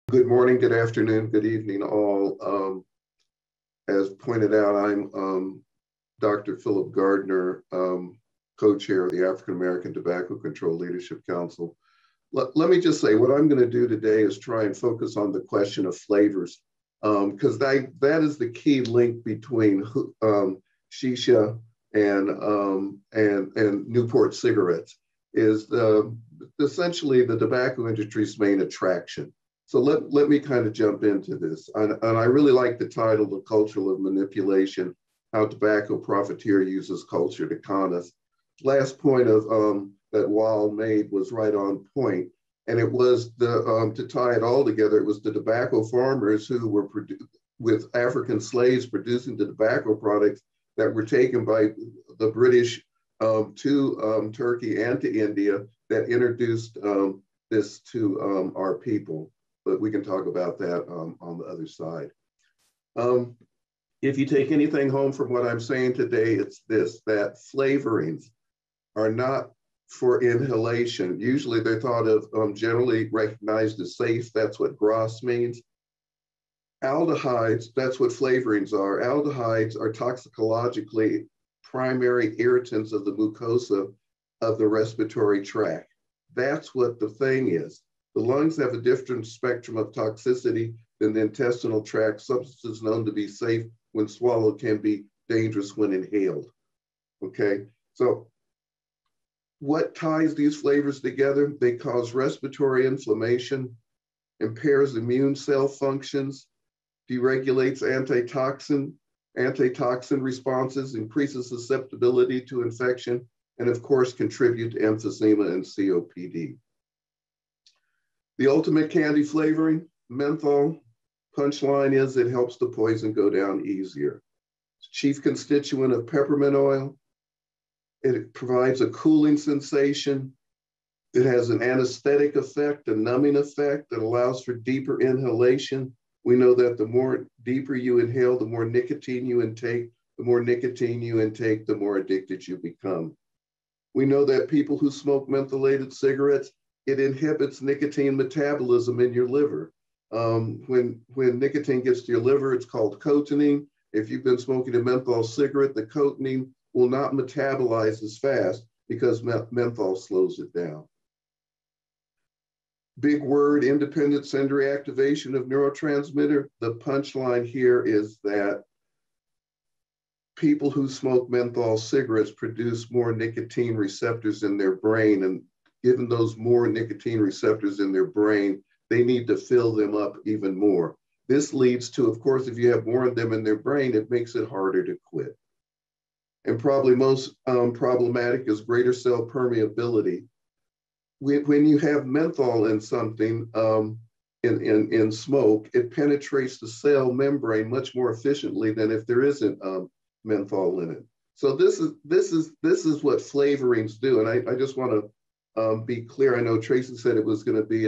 Good morning, good afternoon, good evening, all. As pointed out, I'm Dr. Phillip Gardiner, co-chair of the African American Tobacco Control Leadership Council. Let me just say, what I'm going to do today is try and focus on the question of flavors, because that is the key link between shisha and Newport cigarettes, is essentially the tobacco industry's main attraction. So let me kind of jump into this. And I really like the title, The Culture of Manipulation, How Tobacco Profiteer Uses Culture to Con Us. Last point of that Wall made was right on point. And it was to tie it all together, it was the tobacco farmers who were with African slaves producing the tobacco products that were taken by the British to Turkey and to India that introduced this to our people. But we can talk about that on the other side. If you take anything home from what I'm saying today, it's this, that flavorings are not for inhalation. Usually they're thought of, generally recognized as safe. That's what GRAS means. Aldehydes, that's what flavorings are. Aldehydes are toxicologically primary irritants of the mucosa of the respiratory tract. That's what the thing is. The lungs have a different spectrum of toxicity than the intestinal tract. Substances known to be safe when swallowed can be dangerous when inhaled. Okay, so what ties these flavors together? They cause respiratory inflammation, impairs immune cell functions, deregulates antitoxin responses, increases susceptibility to infection, and of course contribute to emphysema and COPD. The ultimate candy flavoring, menthol. Punchline is it helps the poison go down easier. Chief constituent of peppermint oil. It provides a cooling sensation. It has an anesthetic effect, a numbing effect that allows for deeper inhalation. We know that the more deeper you inhale, the more nicotine you intake. The more nicotine you intake, the more addicted you become. We know that people who smoke mentholated cigarettes, it inhibits nicotine metabolism in your liver. When nicotine gets to your liver, it's called cotinine. If you've been smoking a menthol cigarette, the cotinine will not metabolize as fast because menthol slows it down. Big word, independent sensory activation of neurotransmitter. The punchline here is that people who smoke menthol cigarettes produce more nicotine receptors in their brain, and given those more nicotine receptors in their brain, they need to fill them up even more. This leads to, of course, if you have more of them in their brain, it makes it harder to quit. And probably most problematic is greater cell permeability. When you have menthol in something, in smoke, it penetrates the cell membrane much more efficiently than if there isn't menthol in it. So this is what flavorings do. And I just want to be clear. I know Tracy said it was going to be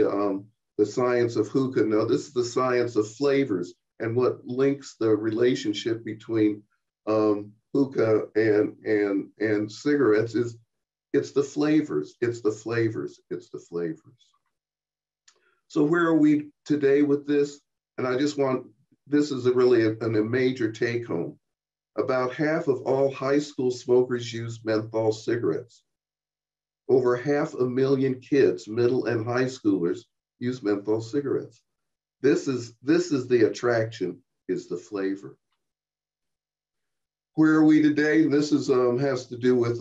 the science of hookah. No, this is the science of flavors, and what links the relationship between hookah and cigarettes is it's the flavors. It's the flavors. It's the flavors. So where are we today with this? And I just want, this is really a major take home. About half of all high school smokers use menthol cigarettes. Over 500,000 kids, middle and high schoolers, use menthol cigarettes. This is the attraction, is the flavor. Where are we today? This is has to do with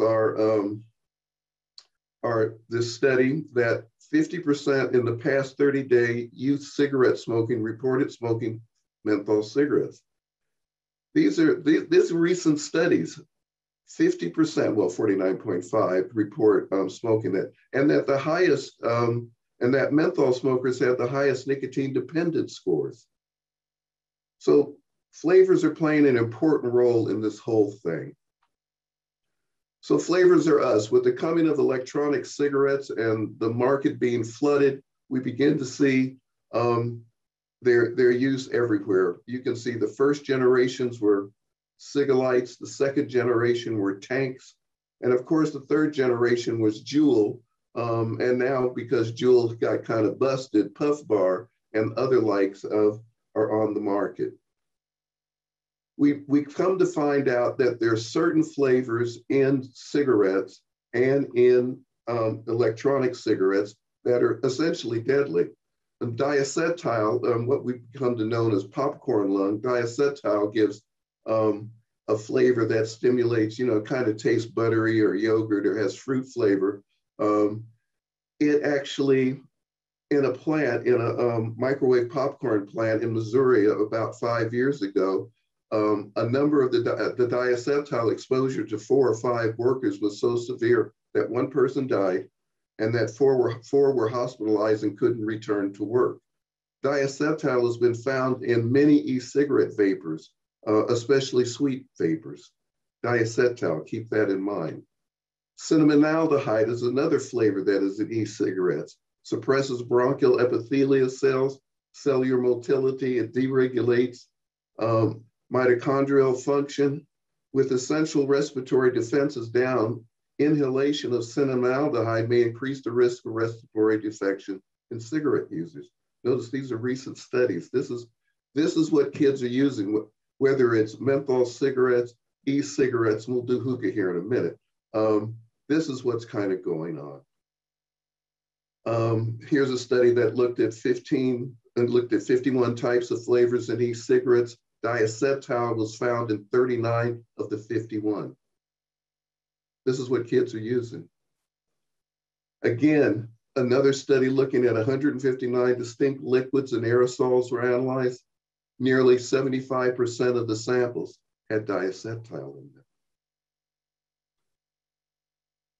this study that 50% in the past 30-day youth cigarette smoking reported smoking menthol cigarettes. These are recent studies. 50%, well, 49.5 report smoking it, and that the highest, and that menthol smokers have the highest nicotine dependence scores. So flavors are playing an important role in this whole thing. So flavors are us. With the coming of electronic cigarettes and the market being flooded, we begin to see their use everywhere. You can see the first generations were cigalites, the second generation were tanks, and of course the third generation was Juul, and now because Juul got kind of busted, Puff Bar and other likes of are on the market. We've come to find out that there are certain flavors in cigarettes and in electronic cigarettes that are essentially deadly. And diacetyl, what we've come to know as popcorn lung, diacetyl gives a flavor that stimulates, kind of tastes buttery or yogurt or has fruit flavor. It actually, in a plant, in a microwave popcorn plant in Missouri about 5 years ago, a number of the diacetyl exposure to 4 or 5 workers was so severe that 1 person died and that four were hospitalized and couldn't return to work. Diacetyl has been found in many e-cigarette vapors, especially sweet vapors. Diacetyl, keep that in mind. Cinnamaldehyde is another flavor that is in e-cigarettes. Suppresses bronchial epithelial cells, cellular motility, it deregulates mitochondrial function. With essential respiratory defenses down, inhalation of cinnamaldehyde may increase the risk of respiratory defection in cigarette users. Notice these are recent studies. This is what kids are using, whether it's menthol cigarettes, e-cigarettes, we'll do hookah here in a minute. This is what's kind of going on. Here's a study that looked at 51 types of flavors in e-cigarettes. Diacetyl was found in 39 of the 51. This is what kids are using. Again, another study looking at 159 distinct liquids and aerosols were analyzed. Nearly 75% of the samples had diacetyl in them.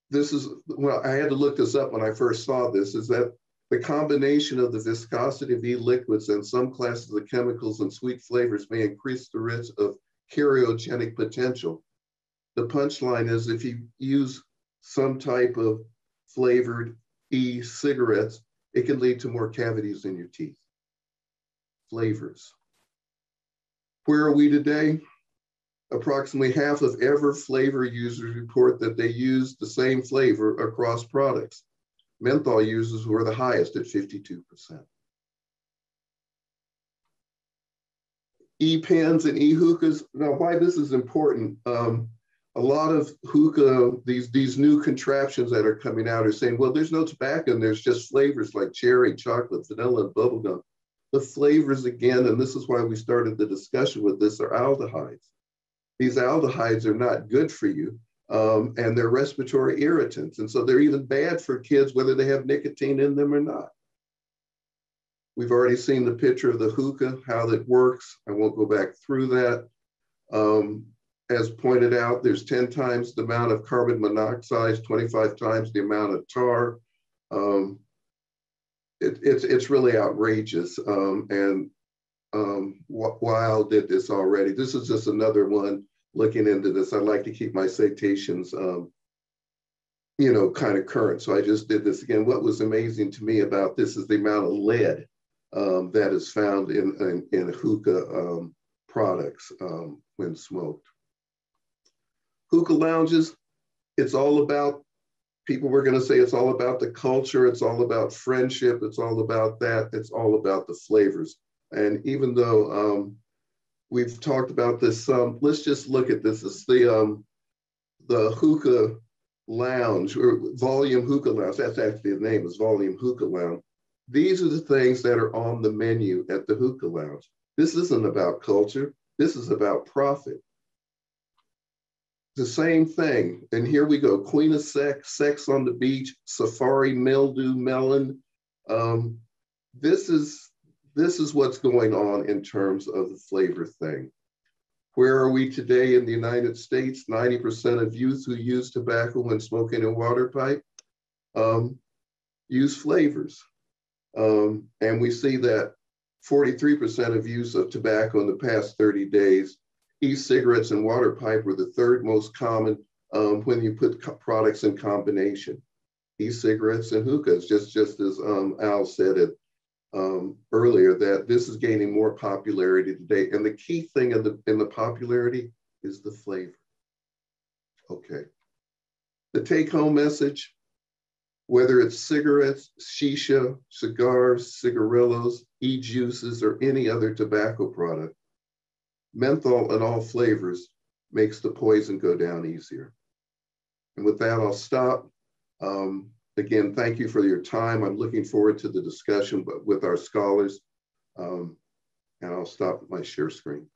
This is, well, I had to look this up when I first saw this, is that the combination of the viscosity of e-liquids and some classes of chemicals and sweet flavors may increase the risk of karyogenic potential. The punchline is if you use some type of flavored e-cigarettes, it can lead to more cavities in your teeth. Flavors. Where are we today? Approximately half of ever flavor users report that they use the same flavor across products. Menthol users were the highest at 52%. E-pens and e-hookahs. Now, why this is important, a lot of hookah, these new contraptions that are coming out are saying, well, there's no tobacco and there's just flavors like cherry, chocolate, vanilla, and bubblegum. The flavors, again, and this is why we started the discussion with this, are aldehydes. These aldehydes are not good for you, and they're respiratory irritants. And so they're even bad for kids, whether they have nicotine in them or not. We've already seen the picture of the hookah, how that works. I won't go back through that. As pointed out, there's 10 times the amount of carbon monoxide, 25 times the amount of tar. It's really outrageous. Weil did this already. This is just another one looking into this. I like to keep my citations, kind of current. So I just did this again. What was amazing to me about this is the amount of lead that is found in hookah products when smoked. Hookah lounges, it's all about, people were going to say it's all about the culture, it's all about friendship, it's all about that, it's all about the flavors. And even though we've talked about this some, let's just look at this. It's the hookah lounge, or volume hookah lounge. That's actually the name, is volume hookah lounge. These are the things that are on the menu at the hookah lounge. This isn't about culture. This is about profit. The same thing. And here we go. Queen of Sex, Sex on the Beach, Safari, Mildew, Melon. This is what's going on in terms of the flavor thing. Where are we today in the United States? 90% of youth who use tobacco when smoking a water pipe use flavors. And we see that 43% of use of tobacco in the past 30 days. E-cigarettes and water pipe were the third most common when you put products in combination. E-cigarettes and hookahs, just as Al said it earlier, that this is gaining more popularity today. And the key thing in the popularity is the flavor. Okay. The take-home message, Whether it's cigarettes, shisha, cigars, cigarillos, e-juices, or any other tobacco product, menthol in all flavors makes the poison go down easier. And with that, I'll stop. Again, thank you for your time. I'm looking forward to the discussion with our scholars. And I'll stop my share screen.